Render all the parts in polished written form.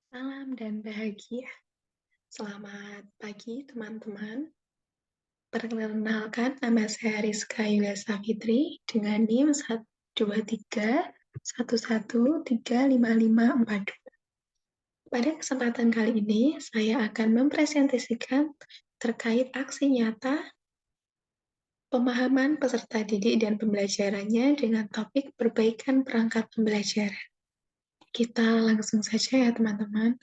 Salam dan bahagia. Selamat pagi teman-teman. Perkenalkan nama saya Rizka Yulia Safitri dengan NIM 12311355542. Pada kesempatan kali ini, saya akan mempresentasikan terkait aksi nyata pemahaman peserta didik dan pembelajarannya dengan topik perbaikan perangkat pembelajaran. Kita langsung saja ya teman-teman.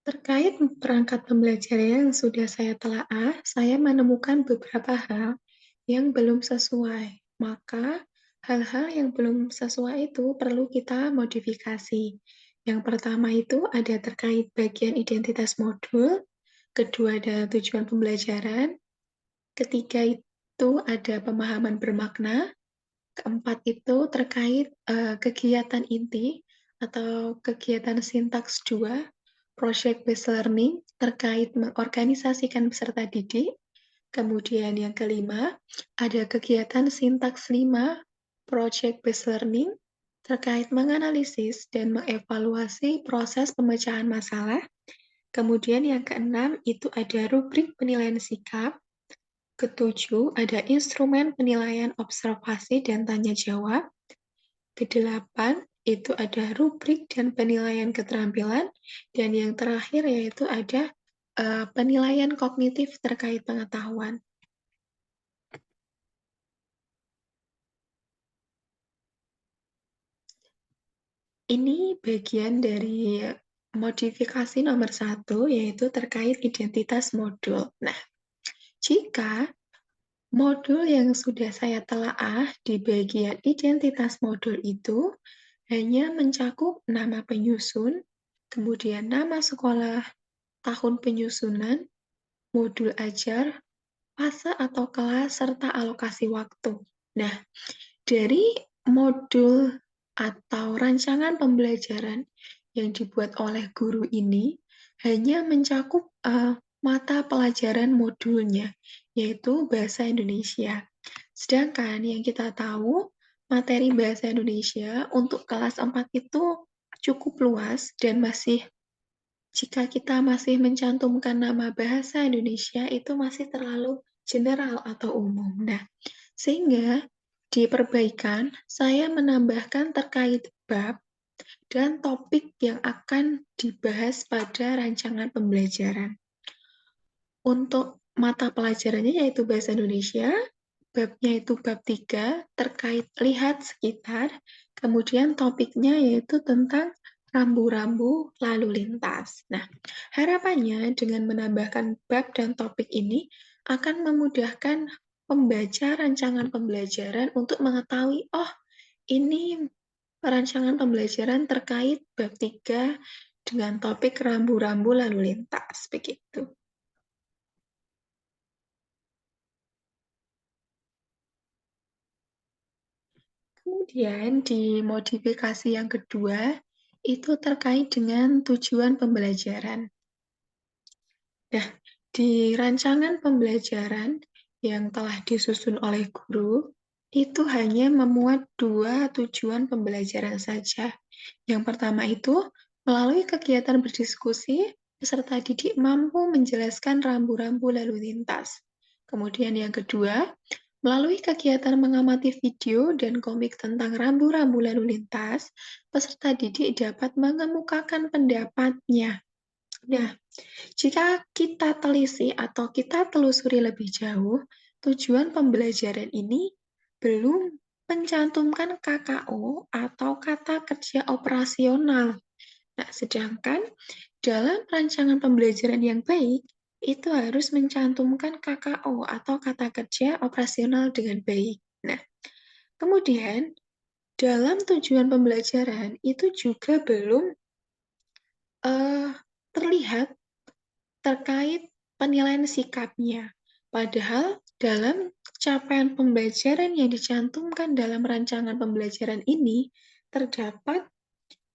Terkait perangkat pembelajaran yang sudah saya telaah, saya menemukan beberapa hal yang belum sesuai. Maka, hal-hal yang belum sesuai itu perlu kita modifikasi. Yang pertama itu ada terkait bagian identitas modul, kedua ada tujuan pembelajaran, ketiga itu ada pemahaman bermakna, keempat itu terkait kegiatan inti atau kegiatan sintaks 2, project-based learning, terkait mengorganisasikan peserta didik. Kemudian yang kelima, ada kegiatan sintaks 5, project-based learning, terkait menganalisis dan mengevaluasi proses pemecahan masalah. Kemudian yang keenam, itu ada rubrik penilaian sikap. Ketujuh, ada instrumen penilaian observasi dan tanya jawab. Kedelapan, itu ada rubrik dan penilaian keterampilan. Dan yang terakhir yaitu ada penilaian kognitif terkait pengetahuan. Ini bagian dari modifikasi nomor 1, yaitu terkait identitas modul. Nah, jika modul yang sudah saya telaah di bagian identitas modul itu hanya mencakup nama penyusun, kemudian nama sekolah, tahun penyusunan, modul ajar, fase atau kelas, serta alokasi waktu. Nah, dari modul atau rancangan pembelajaran yang dibuat oleh guru ini hanya mencakup mata pelajaran modulnya, yaitu Bahasa Indonesia. Sedangkan yang kita tahu, materi Bahasa Indonesia untuk kelas 4 itu cukup luas dan jika kita masih mencantumkan nama bahasa Indonesia, itu masih terlalu general atau umum. Nah, sehingga di perbaikan, saya menambahkan terkait bab dan topik yang akan dibahas pada rancangan pembelajaran. Untuk mata pelajarannya yaitu Bahasa Indonesia, babnya itu bab 3, terkait lihat sekitar, kemudian topiknya yaitu tentang rambu-rambu lalu lintas. Nah, harapannya dengan menambahkan bab dan topik ini akan memudahkan pembaca rancangan pembelajaran untuk mengetahui, oh, ini rancangan pembelajaran terkait bab 3 dengan topik rambu-rambu lalu lintas, begitu. Kemudian di modifikasi yang kedua, itu terkait dengan tujuan pembelajaran. Nah, di rancangan pembelajaran yang telah disusun oleh guru, itu hanya memuat 2 tujuan pembelajaran saja. Yang pertama itu, melalui kegiatan berdiskusi, peserta didik mampu menjelaskan rambu-rambu lalu lintas. Kemudian yang kedua, melalui kegiatan mengamati video dan komik tentang rambu-rambu lalu lintas, peserta didik dapat mengemukakan pendapatnya. Nah, jika kita telisik atau kita telusuri lebih jauh, tujuan pembelajaran ini belum mencantumkan KKO atau kata kerja operasional. Nah, sedangkan dalam rancangan pembelajaran yang baik, itu harus mencantumkan KKO atau kata kerja operasional dengan baik. Nah, kemudian dalam tujuan pembelajaran itu juga belum terlihat terkait penilaian sikapnya. Padahal dalam capaian pembelajaran yang dicantumkan dalam rancangan pembelajaran ini terdapat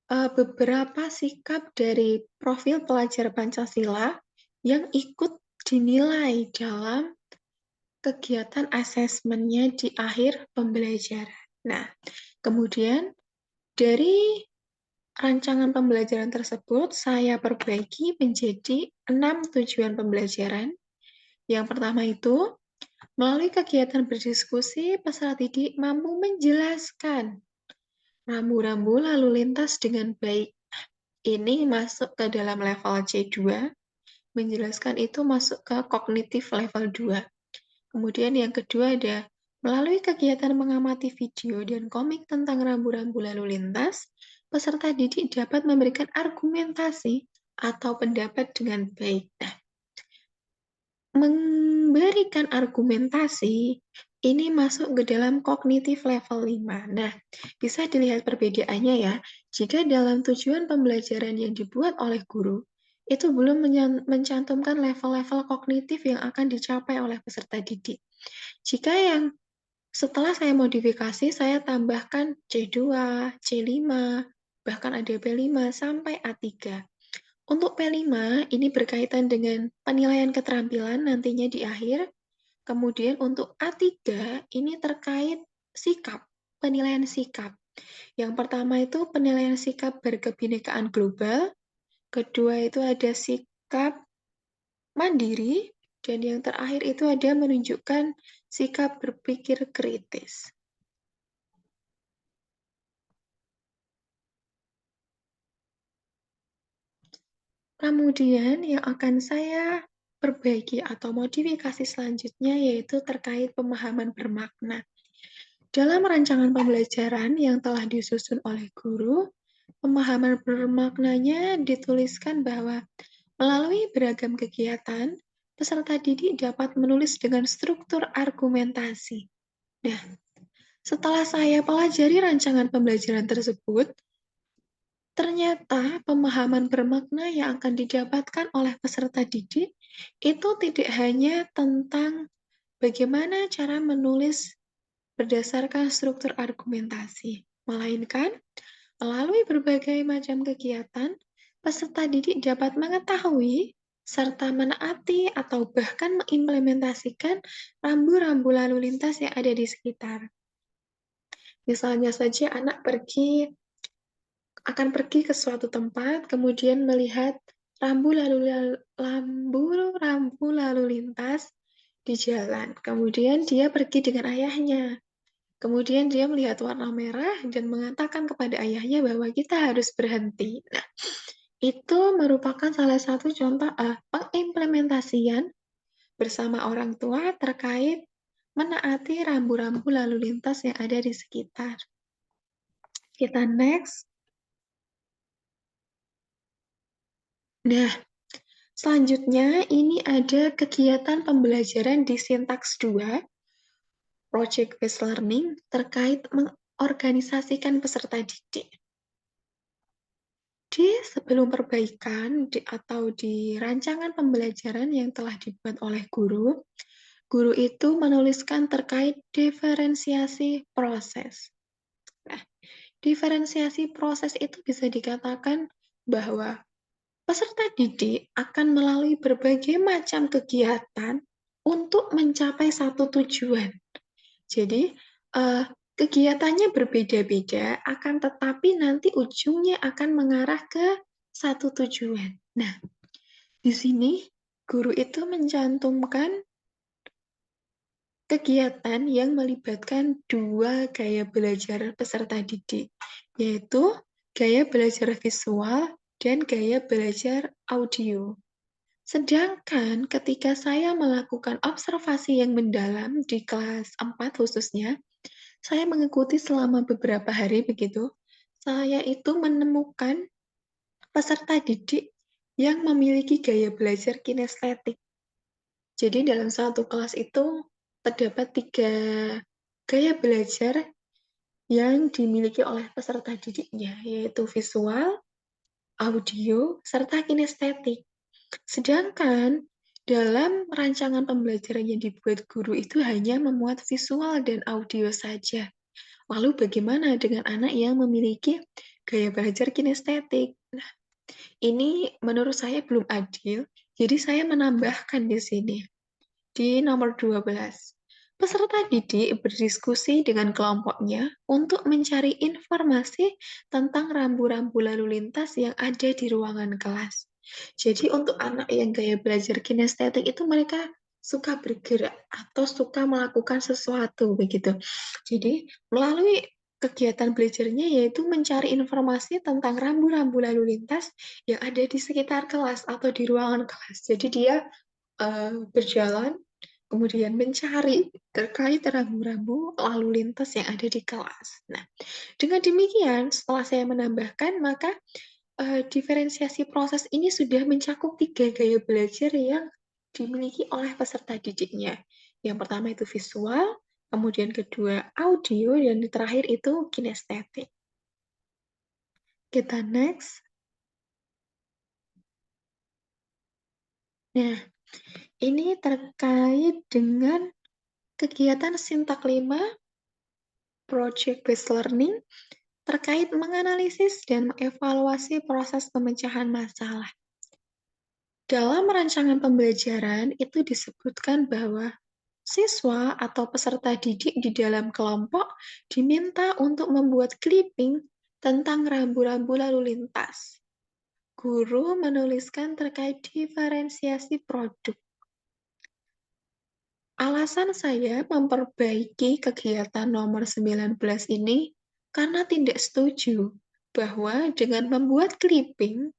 beberapa sikap dari profil pelajar Pancasila yang ikut dinilai dalam kegiatan asesmennya di akhir pembelajaran. Nah, kemudian dari rancangan pembelajaran tersebut saya perbaiki menjadi 6 tujuan pembelajaran. Yang pertama itu, melalui kegiatan berdiskusi, peserta didik mampu menjelaskan rambu-rambu lalu lintas dengan baik. Ini masuk ke dalam level C2, menjelaskan itu masuk ke kognitif level 2. Kemudian yang kedua ada, melalui kegiatan mengamati video dan komik tentang rambu-rambu lalu lintas, peserta didik dapat memberikan argumentasi atau pendapat dengan baik. Nah, memberikan argumentasi ini masuk ke dalam kognitif level 5. Nah, bisa dilihat perbedaannya ya. Jika dalam tujuan pembelajaran yang dibuat oleh guru, itu belum mencantumkan level-level kognitif yang akan dicapai oleh peserta didik. Jika yang setelah saya modifikasi, saya tambahkan C2, C5, bahkan ada P5 sampai A3. Untuk P5, ini berkaitan dengan penilaian keterampilan nantinya di akhir. Kemudian untuk A3, ini terkait sikap, penilaian sikap. Yang pertama itu penilaian sikap berkebinekaan global. Kedua itu ada sikap mandiri. Dan yang terakhir itu ada menunjukkan sikap berpikir kritis. Kemudian yang akan saya perbaiki atau modifikasi selanjutnya yaitu terkait pemahaman bermakna. Dalam rancangan pembelajaran yang telah disusun oleh guru, pemahaman bermaknanya dituliskan bahwa melalui beragam kegiatan, peserta didik dapat menulis dengan struktur argumentasi. Nah, setelah saya pelajari rancangan pembelajaran tersebut, ternyata pemahaman bermakna yang akan didapatkan oleh peserta didik itu tidak hanya tentang bagaimana cara menulis berdasarkan struktur argumentasi, melainkan melalui berbagai macam kegiatan, peserta didik dapat mengetahui serta menaati atau bahkan mengimplementasikan rambu-rambu lalu lintas yang ada di sekitar. Misalnya saja anak akan pergi ke suatu tempat, kemudian melihat rambu lalu lintas di jalan. Kemudian dia pergi dengan ayahnya. Kemudian dia melihat warna merah dan mengatakan kepada ayahnya bahwa kita harus berhenti. Nah, itu merupakan salah satu contoh pengimplementasian bersama orang tua terkait menaati rambu-rambu lalu lintas yang ada di sekitar. Kita next. Nah, selanjutnya ini ada kegiatan pembelajaran di sintaks 2, project-based learning, terkait mengorganisasikan peserta didik. Sebelum perbaikan atau di rancangan pembelajaran yang telah dibuat oleh guru, guru itu menuliskan terkait diferensiasi proses. Nah, diferensiasi proses itu bisa dikatakan bahwa peserta didik akan melalui berbagai macam kegiatan untuk mencapai satu tujuan. Jadi, kegiatannya berbeda-beda, akan tetapi nanti ujungnya akan mengarah ke satu tujuan. Nah, di sini guru itu mencantumkan kegiatan yang melibatkan dua gaya belajar peserta didik, yaitu gaya belajar visual dan gaya belajar audio. Sedangkan ketika saya melakukan observasi yang mendalam di kelas 4 khususnya, saya mengikuti selama beberapa hari begitu, saya itu menemukan peserta didik yang memiliki gaya belajar kinestetik. Jadi dalam satu kelas itu terdapat 3 gaya belajar yang dimiliki oleh peserta didiknya, yaitu visual, audio, serta kinestetik. Sedangkan dalam rancangan pembelajaran yang dibuat guru itu hanya memuat visual dan audio saja. Lalu bagaimana dengan anak yang memiliki gaya belajar kinestetik? Nah, ini menurut saya belum adil, jadi saya menambahkan di sini, di nomor 12. Peserta didik berdiskusi dengan kelompoknya untuk mencari informasi tentang rambu-rambu lalu lintas yang ada di ruangan kelas. Jadi untuk anak yang gaya belajar kinestetik itu mereka suka bergerak atau suka melakukan sesuatu begitu. Jadi melalui kegiatan belajarnya yaitu mencari informasi tentang rambu-rambu lalu lintas yang ada di sekitar kelas atau di ruangan kelas. Jadi dia berjalan, kemudian mencari terkait rambu-rambu lalu lintas yang ada di kelas. Nah, dengan demikian, setelah saya menambahkan, maka diferensiasi proses ini sudah mencakup 3 gaya belajar yang dimiliki oleh peserta didiknya. Yang pertama itu visual, kemudian kedua audio, dan terakhir itu kinestetik. Kita next. Nah, ini terkait dengan kegiatan Sintak 5, Project-Based Learning, terkait menganalisis dan mengevaluasi proses pemecahan masalah. Dalam rancangan pembelajaran itu disebutkan bahwa siswa atau peserta didik di dalam kelompok diminta untuk membuat clipping tentang rambu-rambu lalu lintas. Guru menuliskan terkait diferensiasi produk. Alasan saya memperbaiki kegiatan nomor 19 ini karena tidak setuju bahwa dengan membuat clipping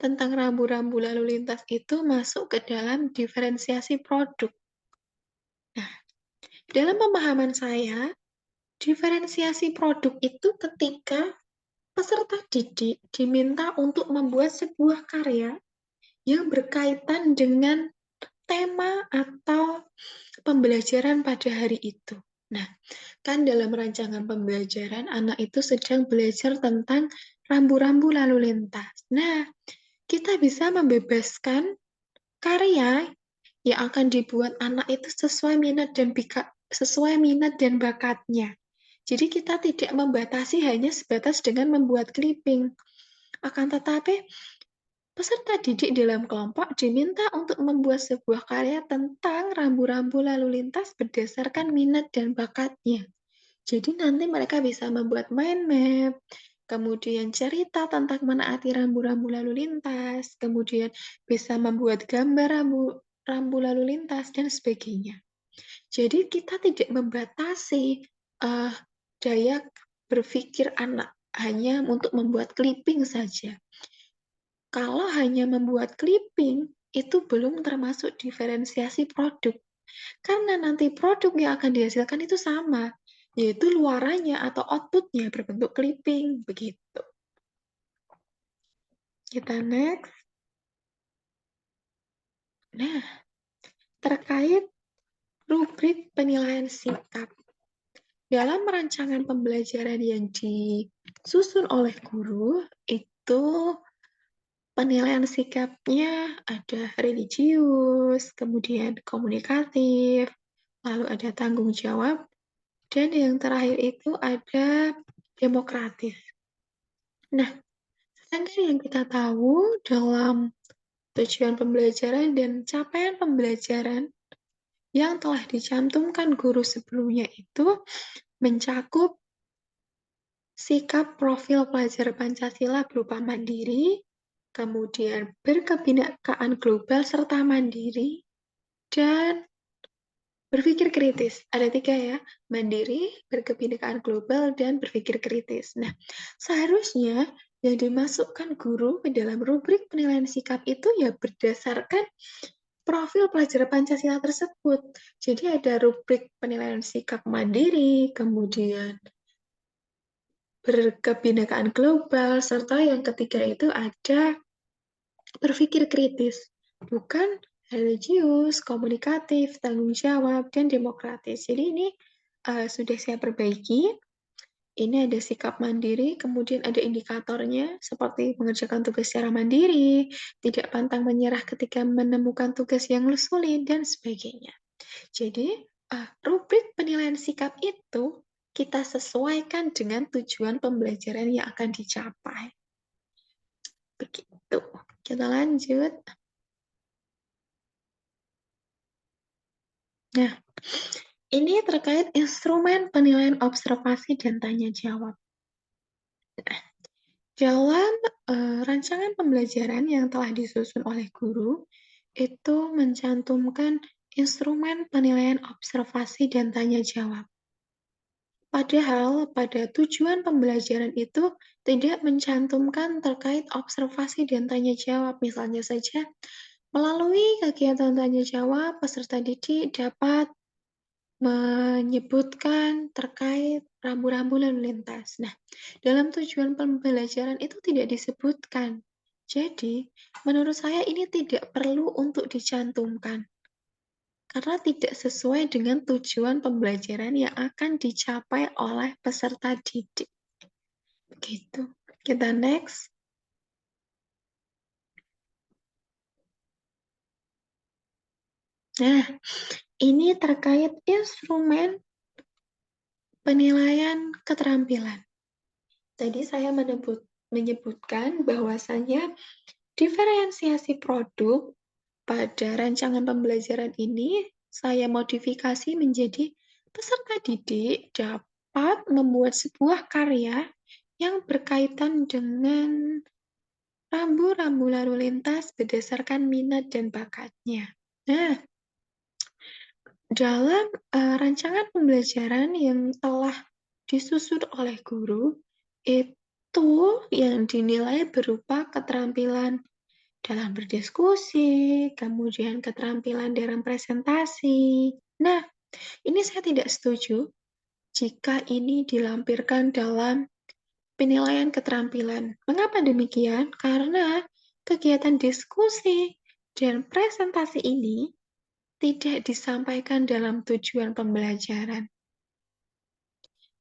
tentang rambu-rambu lalu lintas itu masuk ke dalam diferensiasi produk. Nah, dalam pemahaman saya, diferensiasi produk itu ketika peserta didik diminta untuk membuat sebuah karya yang berkaitan dengan tema atau pembelajaran pada hari itu. Nah, kan dalam rancangan pembelajaran, anak itu sedang belajar tentang rambu-rambu lalu lintas. Nah, kita bisa membebaskan karya yang akan dibuat anak itu sesuai minat dan bakatnya. Jadi kita tidak membatasi hanya sebatas dengan membuat clipping. Akan tetapi peserta didik dalam kelompok diminta untuk membuat sebuah karya tentang rambu-rambu lalu lintas berdasarkan minat dan bakatnya. Jadi nanti mereka bisa membuat mind map, kemudian cerita tentang menaati rambu-rambu lalu lintas, kemudian bisa membuat gambar rambu lalu lintas, dan sebagainya. Jadi kita tidak membatasi uh, daya berpikir anak hanya untuk membuat clipping saja. Kalau hanya membuat clipping, itu belum termasuk diferensiasi produk. Karena nanti produk yang akan dihasilkan itu sama, yaitu luarannya atau outputnya berbentuk clipping, begitu. Kita next. Nah, terkait rubrik penilaian sikap. Dalam rancangan pembelajaran yang disusun oleh guru, itu penilaian sikapnya ada religius, kemudian komunikatif, lalu ada tanggung jawab, dan yang terakhir itu ada demokratis. Nah, sedangkan yang kita tahu dalam tujuan pembelajaran dan capaian pembelajaran yang telah dicantumkan guru sebelumnya itu mencakup sikap profil pelajar Pancasila berupa mandiri, kemudian berkebinekaan global serta mandiri, dan berpikir kritis. Ada 3 ya, mandiri, berkebinekaan global, dan berpikir kritis. Nah, seharusnya yang dimasukkan guru ke dalam rubrik penilaian sikap itu ya berdasarkan profil pelajar Pancasila tersebut. Jadi ada rubrik penilaian sikap mandiri, kemudian berkebinekaan global, serta yang ketiga itu ada berpikir kritis, bukan religius, komunikatif, tanggung jawab, dan demokratis. Jadi ini sudah saya perbaiki. Ini ada sikap mandiri, kemudian ada indikatornya seperti mengerjakan tugas secara mandiri, tidak pantang menyerah ketika menemukan tugas yang sulit, dan sebagainya. Jadi, rubrik penilaian sikap itu kita sesuaikan dengan tujuan pembelajaran yang akan dicapai. Begitu. Kita lanjut. Nah, Ini terkait instrumen penilaian observasi dan tanya jawab. Dalam rancangan pembelajaran yang telah disusun oleh guru, itu mencantumkan instrumen penilaian observasi dan tanya jawab. Padahal pada tujuan pembelajaran itu tidak mencantumkan terkait observasi dan tanya jawab. Misalnya saja, melalui kegiatan tanya jawab, peserta didik dapat menyebutkan terkait rambu-rambu lalu lintas. Nah, dalam tujuan pembelajaran itu tidak disebutkan. Jadi, menurut saya ini tidak perlu untuk dicantumkan karena tidak sesuai dengan tujuan pembelajaran yang akan dicapai oleh peserta didik. Begitu. Kita next. Nah, ini terkait instrumen penilaian keterampilan. Tadi saya menyebutkan bahwasannya diferensiasi produk pada rancangan pembelajaran ini saya modifikasi menjadi peserta didik dapat membuat sebuah karya yang berkaitan dengan rambu-rambu lalu lintas berdasarkan minat dan bakatnya. Nah, dalam rancangan pembelajaran yang telah disusun oleh guru, itu yang dinilai berupa keterampilan dalam berdiskusi, kemudian keterampilan dalam presentasi. Nah, ini saya tidak setuju jika ini dilampirkan dalam penilaian keterampilan. Mengapa demikian? Karena kegiatan diskusi dan presentasi ini tidak disampaikan dalam tujuan pembelajaran.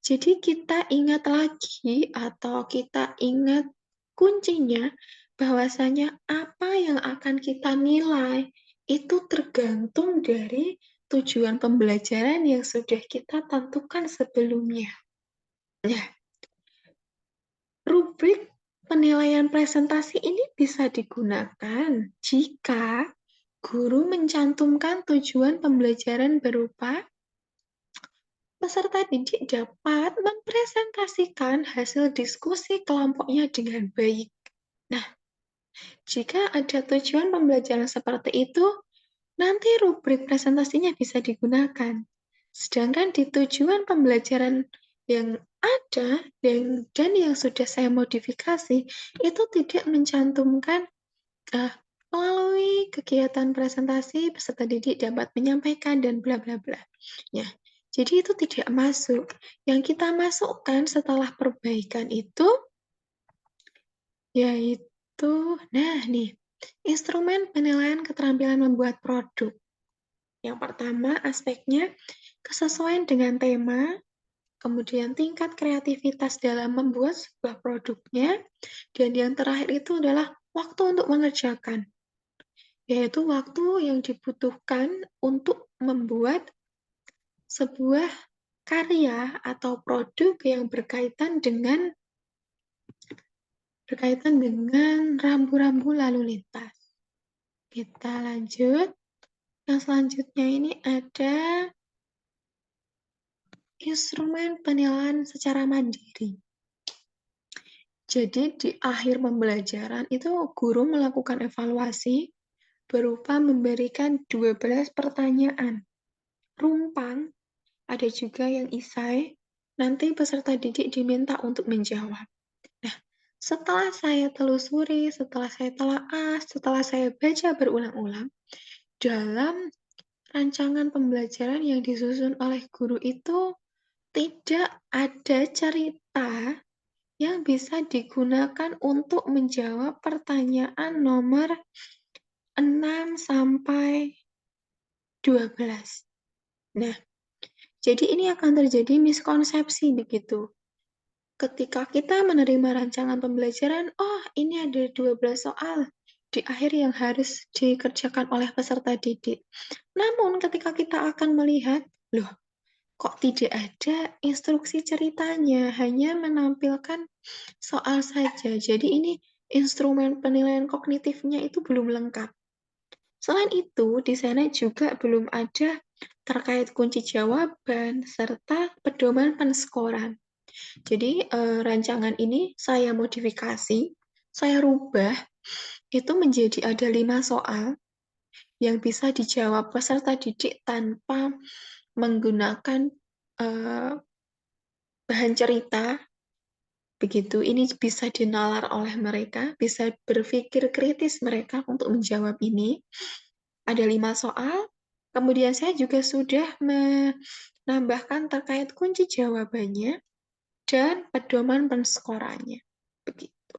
Jadi kita ingat lagi atau kita ingat kuncinya bahwasanya apa yang akan kita nilai itu tergantung dari tujuan pembelajaran yang sudah kita tentukan sebelumnya. Nah, rubrik penilaian presentasi ini bisa digunakan jika guru mencantumkan tujuan pembelajaran berupa peserta didik dapat mempresentasikan hasil diskusi kelompoknya dengan baik. Nah, jika ada tujuan pembelajaran seperti itu, nanti rubrik presentasinya bisa digunakan. Sedangkan di tujuan pembelajaran yang ada dan yang sudah saya modifikasi, itu tidak mencantumkan melalui kegiatan presentasi, peserta didik dapat menyampaikan dan bla bla bla. Ya, jadi itu tidak masuk. Yang kita masukkan setelah perbaikan itu yaitu, nah nih, instrumen penilaian keterampilan membuat produk. Yang pertama aspeknya kesesuaian dengan tema, kemudian tingkat kreativitas dalam membuat sebuah produknya, dan yang terakhir itu adalah waktu untuk mengerjakan, yaitu waktu yang dibutuhkan untuk membuat sebuah karya atau produk yang berkaitan dengan rambu-rambu lalu lintas. Kita lanjut. Yang selanjutnya ini ada instrumen penilaian secara mandiri. Jadi di akhir pembelajaran itu guru melakukan evaluasi berupa memberikan 12 pertanyaan. Rumpang, ada juga yang isai, nanti peserta didik diminta untuk menjawab. Nah, setelah saya telusuri, setelah saya telaah, setelah saya baca berulang-ulang, dalam rancangan pembelajaran yang disusun oleh guru itu tidak ada cerita yang bisa digunakan untuk menjawab pertanyaan nomor 6 sampai 12. Nah, jadi ini akan terjadi miskonsepsi begitu. Ketika kita menerima rancangan pembelajaran, oh ini ada 12 soal di akhir yang harus dikerjakan oleh peserta didik. Namun ketika kita akan melihat, loh kok tidak ada instruksi ceritanya, hanya menampilkan soal saja. Jadi ini instrumen penilaian kognitifnya itu belum lengkap. Selain itu, di sana juga belum ada terkait kunci jawaban, serta pedoman penskoran. Jadi, rancangan ini saya modifikasi, saya rubah, itu menjadi ada 5 soal yang bisa dijawab peserta didik tanpa menggunakan, eee, bahan cerita, begitu. Ini bisa dinalar oleh mereka, bisa berpikir kritis mereka untuk menjawab ini. Ada 5 soal, kemudian saya juga sudah menambahkan terkait kunci jawabannya dan pedoman penskorannya, begitu.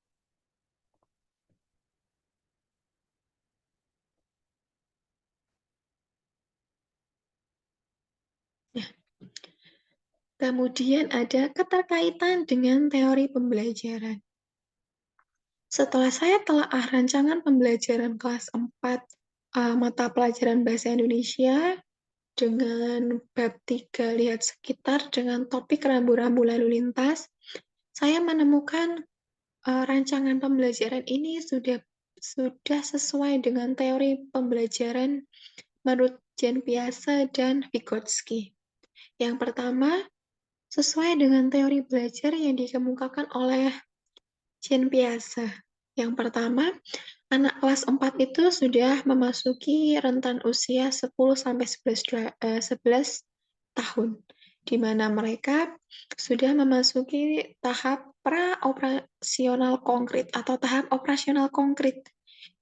Nah, kemudian ada keterkaitan dengan teori pembelajaran. Setelah saya telaah rancangan pembelajaran kelas 4, mata pelajaran Bahasa Indonesia dengan bab 3 lihat sekitar dengan topik rambu-rambu lalu lintas, saya menemukan, rancangan pembelajaran ini sudah sesuai dengan teori pembelajaran menurut Jean Piaget dan Vygotsky. Yang pertama, sesuai dengan teori belajar yang dikemukakan oleh Jean Piaget. Yang pertama, anak kelas 4 itu sudah memasuki rentan usia 10 sampai 11 tahun, di mana mereka sudah memasuki tahap pra-operasional konkret atau tahap operasional konkret,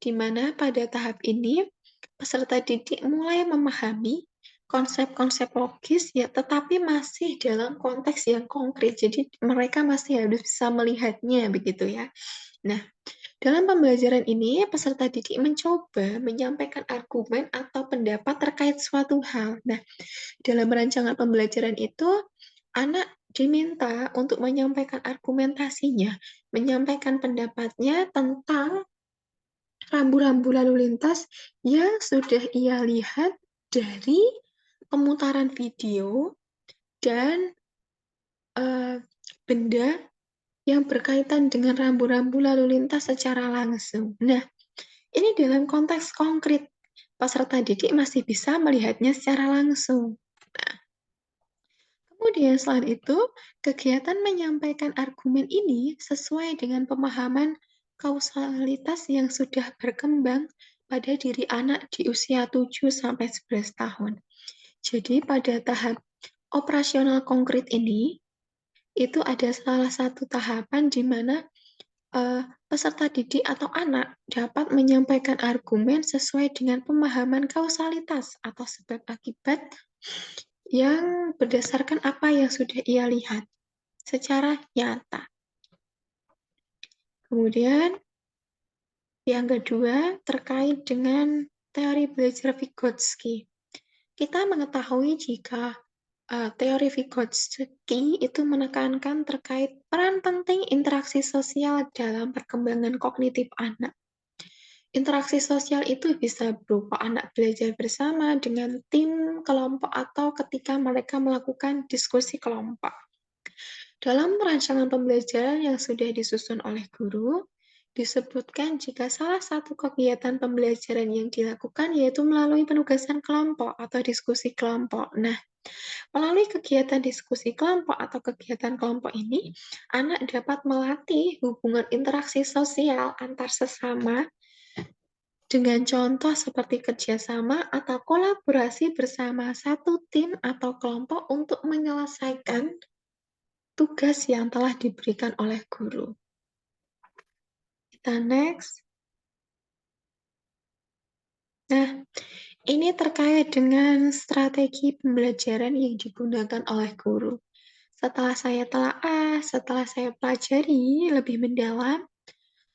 di mana pada tahap ini peserta didik mulai memahami konsep-konsep logis ya, tetapi masih dalam konteks yang konkret. Jadi mereka masih harus bisa melihatnya begitu ya. Nah, dalam pembelajaran ini, peserta didik mencoba menyampaikan argumen atau pendapat terkait suatu hal. Nah, dalam rancangan pembelajaran itu, anak diminta untuk menyampaikan argumentasinya, menyampaikan pendapatnya tentang rambu-rambu lalu lintas yang sudah ia lihat dari pemutaran video dan benda yang berkaitan dengan rambu-rambu lalu lintas secara langsung. Nah, ini dalam konteks konkret, peserta didik masih bisa melihatnya secara langsung. Nah, kemudian selain itu, kegiatan menyampaikan argumen ini sesuai dengan pemahaman kausalitas yang sudah berkembang pada diri anak di usia 7 sampai 11 tahun. Jadi pada tahap operasional konkret ini, itu ada salah satu tahapan di mana peserta didik atau anak dapat menyampaikan argumen sesuai dengan pemahaman kausalitas atau sebab akibat yang berdasarkan apa yang sudah ia lihat secara nyata. Kemudian yang kedua terkait dengan teori belajar Vygotsky. Kita mengetahui jika teori Vygotsky itu menekankan terkait peran penting interaksi sosial dalam perkembangan kognitif anak. Interaksi sosial itu bisa berupa anak belajar bersama dengan tim, kelompok, atau ketika mereka melakukan diskusi kelompok. Dalam rancangan pembelajaran yang sudah disusun oleh guru, disebutkan jika salah satu kegiatan pembelajaran yang dilakukan yaitu melalui penugasan kelompok atau diskusi kelompok. Nah, melalui kegiatan diskusi kelompok atau kegiatan kelompok ini, anak dapat melatih hubungan interaksi sosial antar sesama dengan contoh seperti kerjasama atau kolaborasi bersama satu tim atau kelompok untuk menyelesaikan tugas yang telah diberikan oleh guru. Kita next. Nah, ini terkait dengan strategi pembelajaran yang digunakan oleh guru. Setelah saya pelajari lebih mendalam,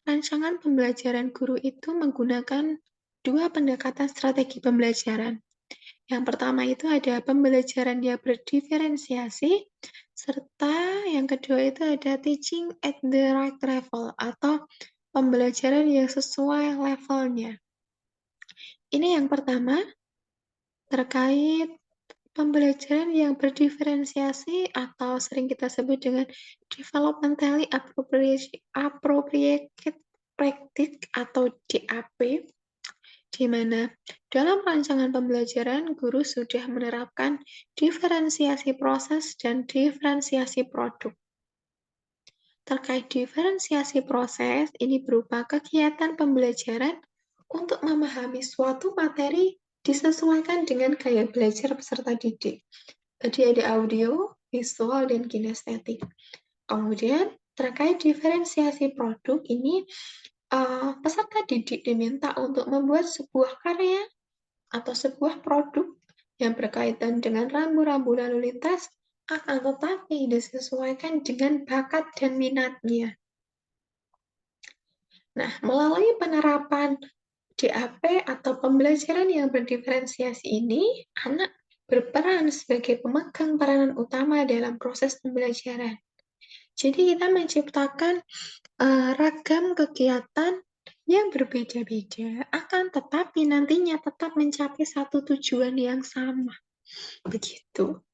rancangan pembelajaran guru itu menggunakan 2 pendekatan strategi pembelajaran. Yang pertama itu ada pembelajaran yang berdiferensiasi, serta yang kedua itu ada teaching at the right level atau pembelajaran yang sesuai levelnya. Ini yang pertama, terkait pembelajaran yang berdiferensiasi atau sering kita sebut dengan developmentally appropriate practice atau DAP. di mana dalam rancangan pembelajaran guru sudah menerapkan diferensiasi proses dan diferensiasi produk. Terkait diferensiasi proses, ini berupa kegiatan pembelajaran untuk memahami suatu materi disesuaikan dengan gaya belajar peserta didik. Tadi ada audio, visual, dan kinestetik. Kemudian, terkait diferensiasi produk ini, peserta didik diminta untuk membuat sebuah karya atau sebuah produk yang berkaitan dengan rambu-rambu lalu lintas, akan tetapi disesuaikan dengan bakat dan minatnya. Nah, melalui penerapan DAP atau pembelajaran yang berdiferensiasi ini, anak berperan sebagai pemegang peranan utama dalam proses pembelajaran. Jadi kita menciptakan ragam kegiatan yang berbeda-beda, akan tetapi nantinya tetap mencapai satu tujuan yang sama. Begitu.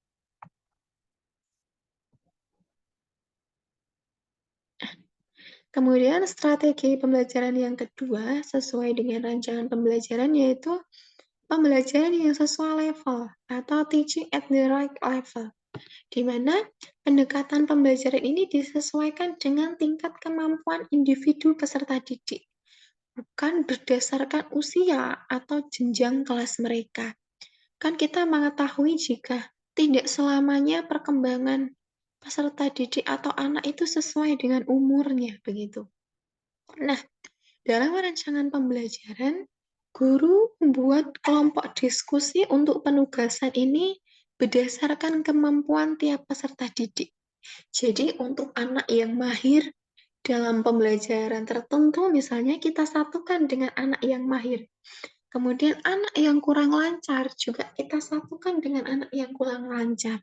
Kemudian strategi pembelajaran yang kedua sesuai dengan rancangan pembelajaran yaitu pembelajaran yang sesuai level atau teaching at the right level, di mana pendekatan pembelajaran ini disesuaikan dengan tingkat kemampuan individu peserta didik, bukan berdasarkan usia atau jenjang kelas mereka. Kan kita mengetahui jika tidak selamanya perkembangan peserta didik atau anak itu sesuai dengan umurnya, begitu. Nah, dalam rancangan pembelajaran, guru membuat kelompok diskusi untuk penugasan ini berdasarkan kemampuan tiap peserta didik. Jadi, untuk anak yang mahir dalam pembelajaran tertentu, misalnya kita satukan dengan anak yang mahir. Kemudian anak yang kurang lancar juga kita satukan dengan anak yang kurang lancar.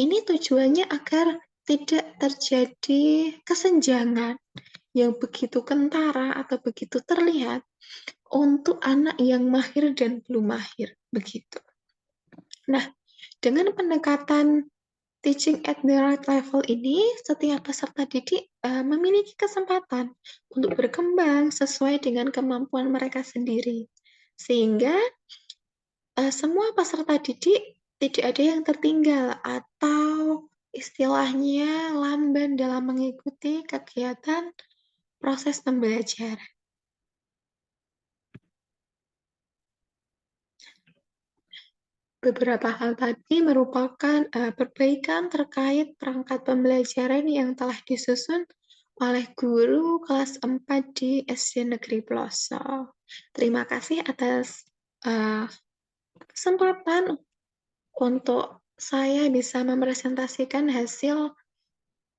Ini tujuannya agar tidak terjadi kesenjangan yang begitu kentara atau begitu terlihat untuk anak yang mahir dan belum mahir, begitu. Nah, dengan pendekatan teaching at the right level ini, setiap peserta didik memiliki kesempatan untuk berkembang sesuai dengan kemampuan mereka sendiri. Sehingga semua peserta didik tidak ada yang tertinggal atau istilahnya lamban dalam mengikuti kegiatan proses pembelajaran. Beberapa hal tadi merupakan perbaikan terkait perangkat pembelajaran yang telah disusun oleh guru kelas 4 di SD Negeri Pelosok. Terima kasih atas kesempatan untuk saya bisa mempresentasikan hasil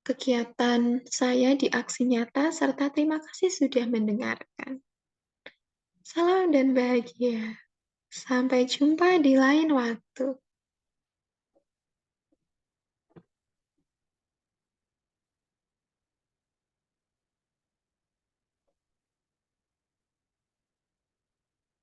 kegiatan saya di aksi nyata, serta terima kasih sudah mendengarkan. Salam dan bahagia. Sampai jumpa di lain waktu.